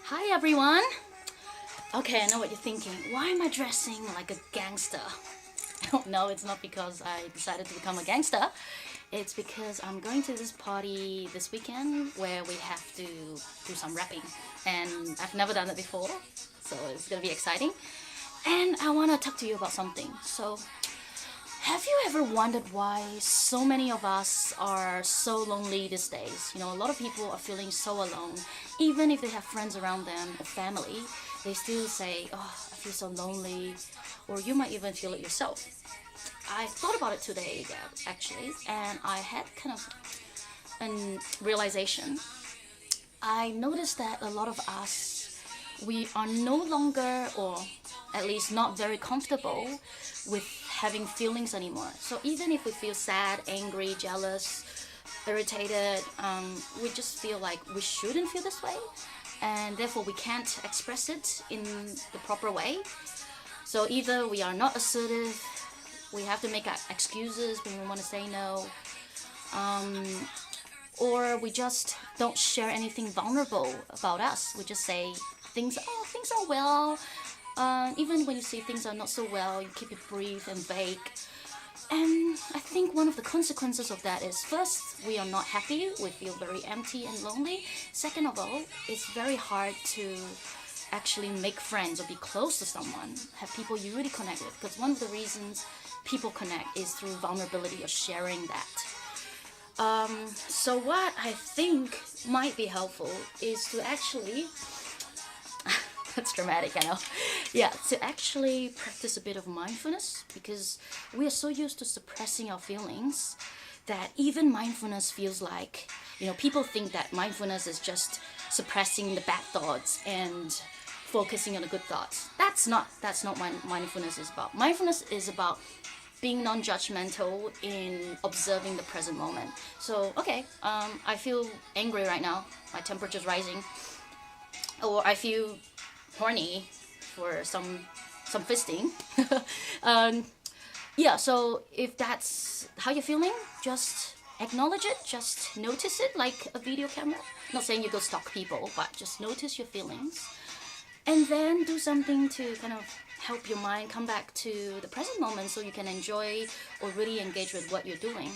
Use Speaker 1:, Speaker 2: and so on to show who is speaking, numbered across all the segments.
Speaker 1: Hi everyone! Okay, I know what you're thinking. Why am I dressing like a gangster? No, it's not because I decided to become a gangster. It's because I'm going to this party this weekend where we have to do some rapping. And I've never done it before, so it's gonna be exciting. And I wanna talk to you about something. So, have you ever wondered why so many of us are so lonely these days? A lot of people are feeling so alone. Even if they have friends around them or family, they still say, "Oh, I feel so lonely," or you might even feel it yourself. I thought about it today, actually, and I had kind of a realization. I noticed that a lot of us, we are no longer, or at least not very comfortable with having feelings anymore. So even if we feel sad, angry, jealous, irritated, we just feel like we shouldn't feel this way, and therefore we can't express it in the proper way. So either we are not assertive, we have to make excuses when we want to say no, or we just don't share anything vulnerable about us. We just say things are well. Even when you see things are not so well, you keep it brief and vague. And I think one of the consequences of that is, first, we are not happy, we feel very empty and lonely. Second of all, it's very hard to actually make friends or be close to someone, have people you really connect with. Because one of the reasons people connect is through vulnerability or sharing that. So what I think might be helpful is to actually that's dramatic, I know. Yeah, to actually practice a bit of mindfulness, because we are so used to suppressing our feelings that even mindfulness feels like, people think that mindfulness is just suppressing the bad thoughts and focusing on the good thoughts. That's not what mindfulness is about. Mindfulness is about being non-judgmental in observing the present moment. So, okay, I feel angry right now. My temperature's rising. Or I feel horny for some fisting. um, yeah, so if that's how you're feeling, just acknowledge it, just notice it like a video camera. Not saying you go stalk people, but just notice your feelings. And then do something to kind of help your mind come back to the present moment so you can enjoy or really engage with what you're doing.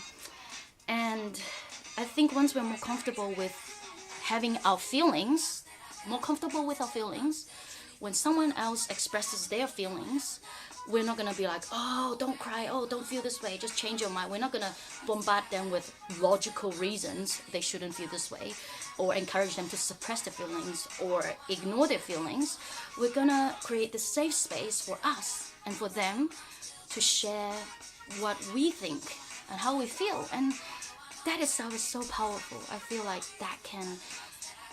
Speaker 1: And I think once we're more comfortable with having our feelings, when someone else expresses their feelings, we're not gonna be like, "Oh, don't cry, oh, don't feel this way, just change your mind." We're not gonna bombard them with logical reasons they shouldn't feel this way, or encourage them to suppress their feelings or ignore their feelings. We're gonna create this safe space for us and for them to share what we think and how we feel. And that itself is so powerful. I feel like that can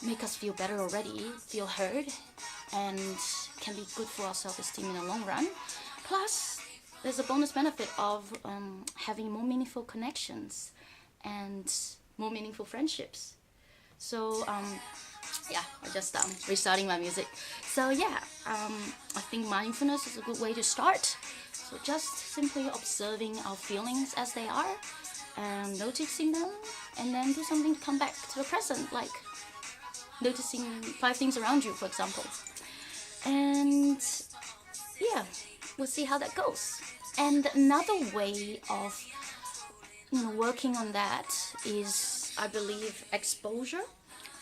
Speaker 1: make us feel better already, feel heard, and can be good for our self-esteem in the long run. Plus, there's a bonus benefit of having more meaningful connections and more meaningful friendships. So, yeah, I just restarting my music. So yeah, I think mindfulness is a good way to start. So just simply observing our feelings as they are, and noticing them, and then do something to come back to the present, like noticing 5 things around you, for example. And yeah, we'll see how that goes. And another way of working on that is, I believe, exposure.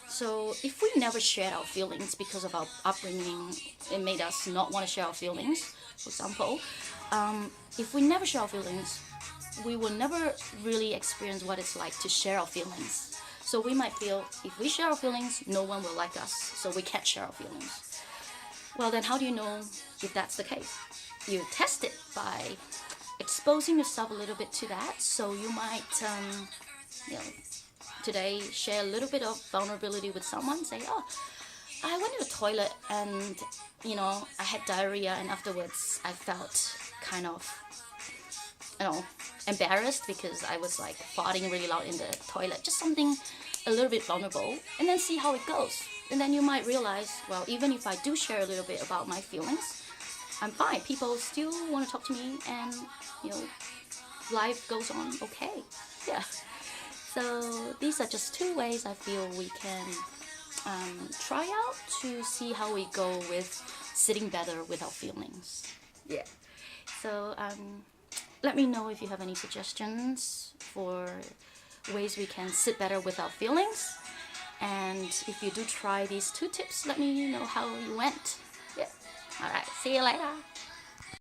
Speaker 1: So if we never shared our feelings because of our upbringing, it made us not want to share our feelings, for example. If we never share our feelings, we will never really experience what it's like to share our feelings. So we might feel if we share our feelings, no one will like us, so we can't share our feelings. Well, then how do you know if that's the case? You test it by exposing yourself a little bit to that. So you might, today share a little bit of vulnerability with someone. Say, "Oh, I went to the toilet and, I had diarrhea, and afterwards I felt kind of, embarrassed because I was like farting really loud in the toilet." Just something a little bit vulnerable, and then see how it goes. And then you might realize, well, even if I do share a little bit about my feelings, I'm fine. People still want to talk to me, and life goes on okay. Yeah. So these are just 2 ways I feel we can try out to see how we go with sitting better with our feelings. Yeah. So let me know if you have any suggestions for ways we can sit better with our feelings. And if you do try these 2 tips, let me know how you went. Yeah. Alright, see you later.